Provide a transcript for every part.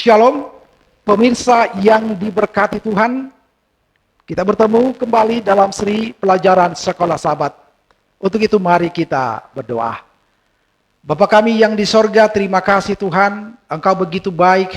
Shalom, pemirsa yang diberkati Tuhan. Kita bertemu kembali dalam seri pelajaran Sekolah Sabat. Untuk itu mari kita berdoa. Bapa kami yang di sorga, terima kasih Tuhan. Engkau begitu baik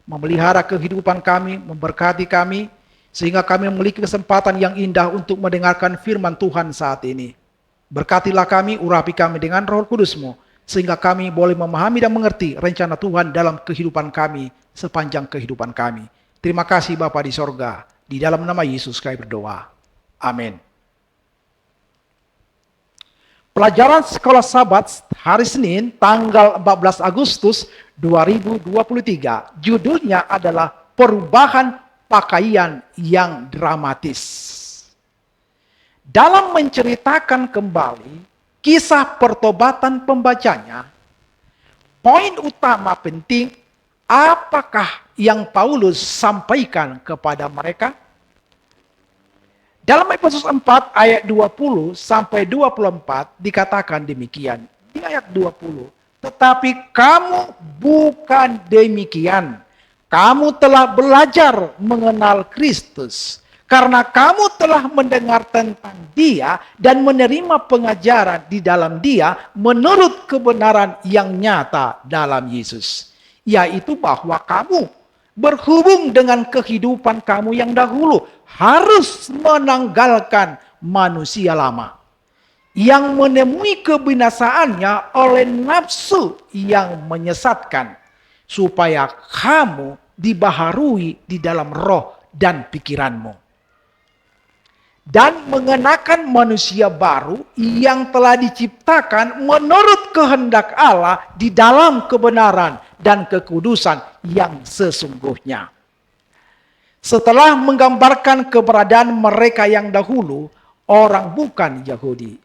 memelihara kehidupan kami, memberkati kami, sehingga kami memiliki kesempatan yang indah untuk mendengarkan firman Tuhan saat ini. Berkatilah kami, urapi kami dengan Roh Kudus-Mu, sehingga kami boleh memahami dan mengerti rencana Tuhan dalam kehidupan kami, sepanjang kehidupan kami. Terima kasih Bapa di sorga. Di dalam nama Yesus kami berdoa. Amin. Pelajaran Sekolah Sabat hari Senin tanggal 14 Agustus 2023. Judulnya adalah Perubahan Pakaian yang Dramatis. Dalam menceritakan kembali kisah pertobatan pembacanya, poin utama penting apakah yang Paulus sampaikan kepada mereka? Dalam Efesus 4 ayat 20 sampai 24 dikatakan demikian. Di ayat 20, tetapi kamu bukan demikian. Kamu telah belajar mengenal Kristus. Karena kamu telah mendengar tentang Dia dan menerima pengajaran di dalam Dia menurut kebenaran yang nyata dalam Yesus. Yaitu bahwa kamu berhubung dengan kehidupan kamu yang dahulu harus menanggalkan manusia lama yang menemui kebinasaannya oleh nafsu yang menyesatkan, supaya kamu dibaharui di dalam roh dan pikiranmu, dan mengenakan manusia baru yang telah diciptakan menurut kehendak Allah di dalam kebenaran dan kekudusan yang sesungguhnya. Setelah menggambarkan keberadaan mereka yang dahulu, orang bukan Yahudi.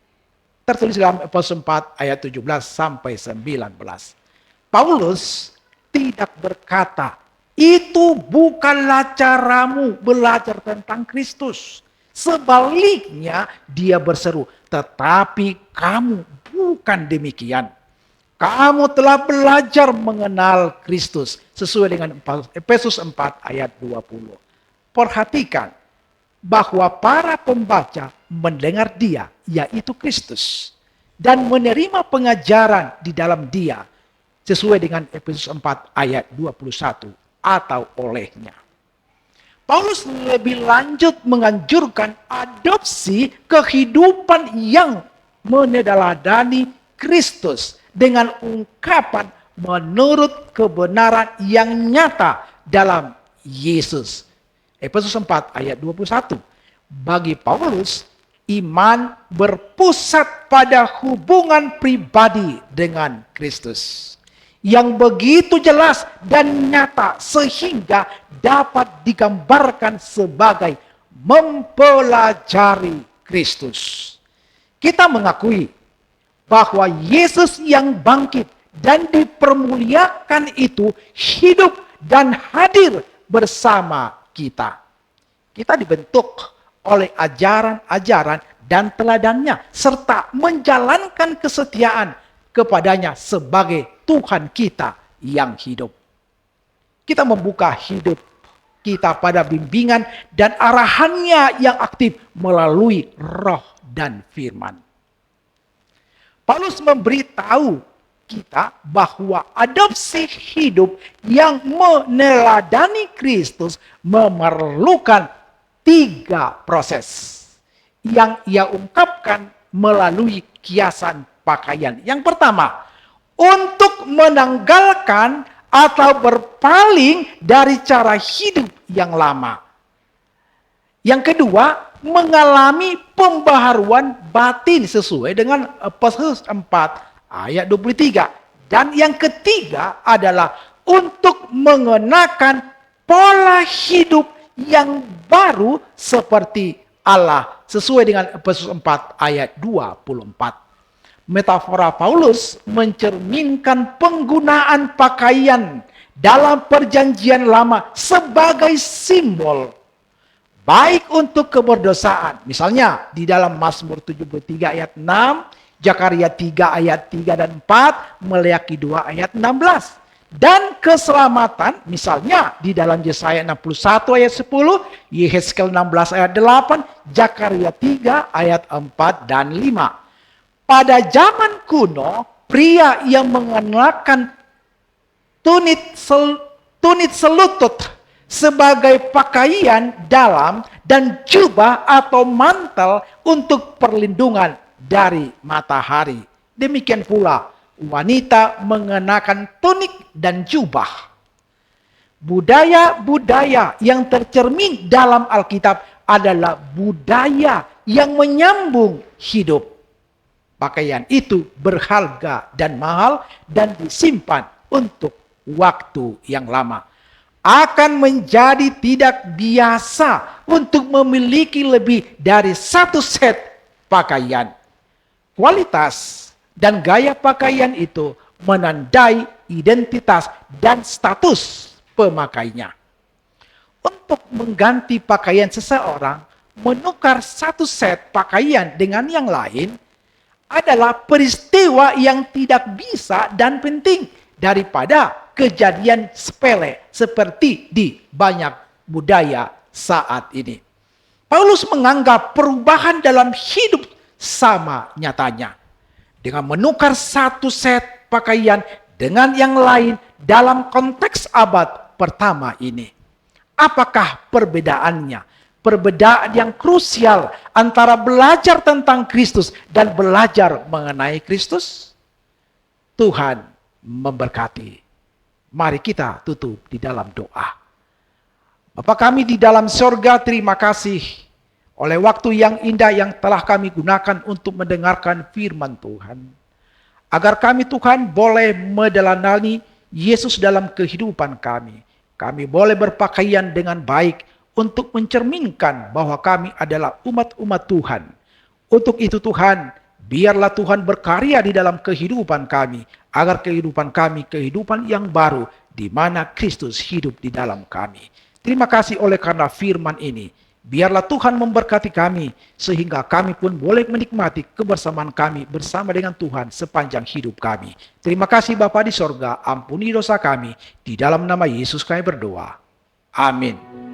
Tertulis dalam Efesus 4 ayat 17 sampai 19. Paulus tidak berkata, itu bukanlah caramu belajar tentang Kristus. Sebaliknya dia berseru, tetapi kamu bukan demikian. Kamu telah belajar mengenal Kristus sesuai dengan Efesus 4 ayat 20. Perhatikan bahwa para pembaca mendengar Dia, yaitu Kristus, dan menerima pengajaran di dalam Dia sesuai dengan Efesus 4 ayat 21 atau olehnya. Paulus lebih lanjut menganjurkan adopsi kehidupan yang meneladani Kristus dengan ungkapan menurut kebenaran yang nyata dalam Yesus. Efesus 4 ayat 21. Bagi Paulus, iman berpusat pada hubungan pribadi dengan Kristus yang begitu jelas dan nyata sehingga dapat digambarkan sebagai mempelajari Kristus. Kita mengakui bahwa Yesus yang bangkit dan dipermuliakan itu hidup dan hadir bersama kita. Kita dibentuk oleh ajaran-ajaran dan teladannya serta menjalankan kesetiaan kepadanya sebagai Tuhan kita yang hidup. Kita membuka hidup kita pada bimbingan dan arahannya yang aktif melalui roh dan firman. Paulus memberitahu kita bahwa adopsi hidup yang meneladani Kristus memerlukan 3 proses yang ia ungkapkan melalui kiasan pakaian. Yang pertama, untuk menanggalkan atau berpaling dari cara hidup yang lama. Yang kedua, mengalami pembaharuan batin sesuai dengan Efesus 4 ayat 23. Dan yang ketiga adalah untuk mengenakan pola hidup yang baru seperti Allah sesuai dengan Efesus 4 ayat 24. Metafora Paulus mencerminkan penggunaan pakaian dalam perjanjian lama sebagai simbol baik untuk keberdosaan. Misalnya di dalam Mazmur 73 ayat 6, Zakaria 3 ayat 3 dan 4, Maleakhi 2 ayat 16. dan keselamatan, misalnya di dalam Yesaya 61 ayat 10, Yehezkel 16 ayat 8, Zakaria 3 ayat 4 dan 5. Pada zaman kuno, pria yang mengenakan tunit selutut sebagai pakaian dalam dan jubah atau mantel untuk perlindungan dari matahari. Demikian pula wanita mengenakan tunik dan jubah. Budaya-budaya yang tercermin dalam Alkitab adalah budaya yang menyambung hidup. Pakaian itu berharga dan mahal dan disimpan untuk waktu yang lama. Akan menjadi tidak biasa untuk memiliki lebih dari satu set pakaian. Kualitas dan gaya pakaian itu menandai identitas dan status pemakainya. Untuk mengganti pakaian seseorang, menukar satu set pakaian dengan yang lain adalah peristiwa yang tidak bisa dan penting daripada kejadian sepele seperti di banyak budaya saat ini. Paulus menganggap perubahan dalam hidup sama nyatanya dengan menukar satu set pakaian dengan yang lain dalam konteks abad pertama ini. Apakah perbedaannya? Perbedaan yang krusial antara belajar tentang Kristus dan belajar mengenai Kristus. Tuhan memberkati. Mari kita tutup di dalam doa. Bapa kami di dalam sorga, terima kasih oleh waktu yang indah yang telah kami gunakan untuk mendengarkan firman Tuhan. Agar kami Tuhan boleh meneladani Yesus dalam kehidupan kami. Kami boleh berpakaian dengan baik untuk mencerminkan bahwa kami adalah umat-umat Tuhan. Untuk itu Tuhan, biarlah Tuhan berkarya di dalam kehidupan kami, agar kehidupan kami kehidupan yang baru, di mana Kristus hidup di dalam kami. Terima kasih oleh karena firman ini. Biarlah Tuhan memberkati kami, sehingga kami pun boleh menikmati kebersamaan kami bersama dengan Tuhan sepanjang hidup kami. Terima kasih Bapa di sorga, ampuni dosa kami. Di dalam nama Yesus kami berdoa. Amin.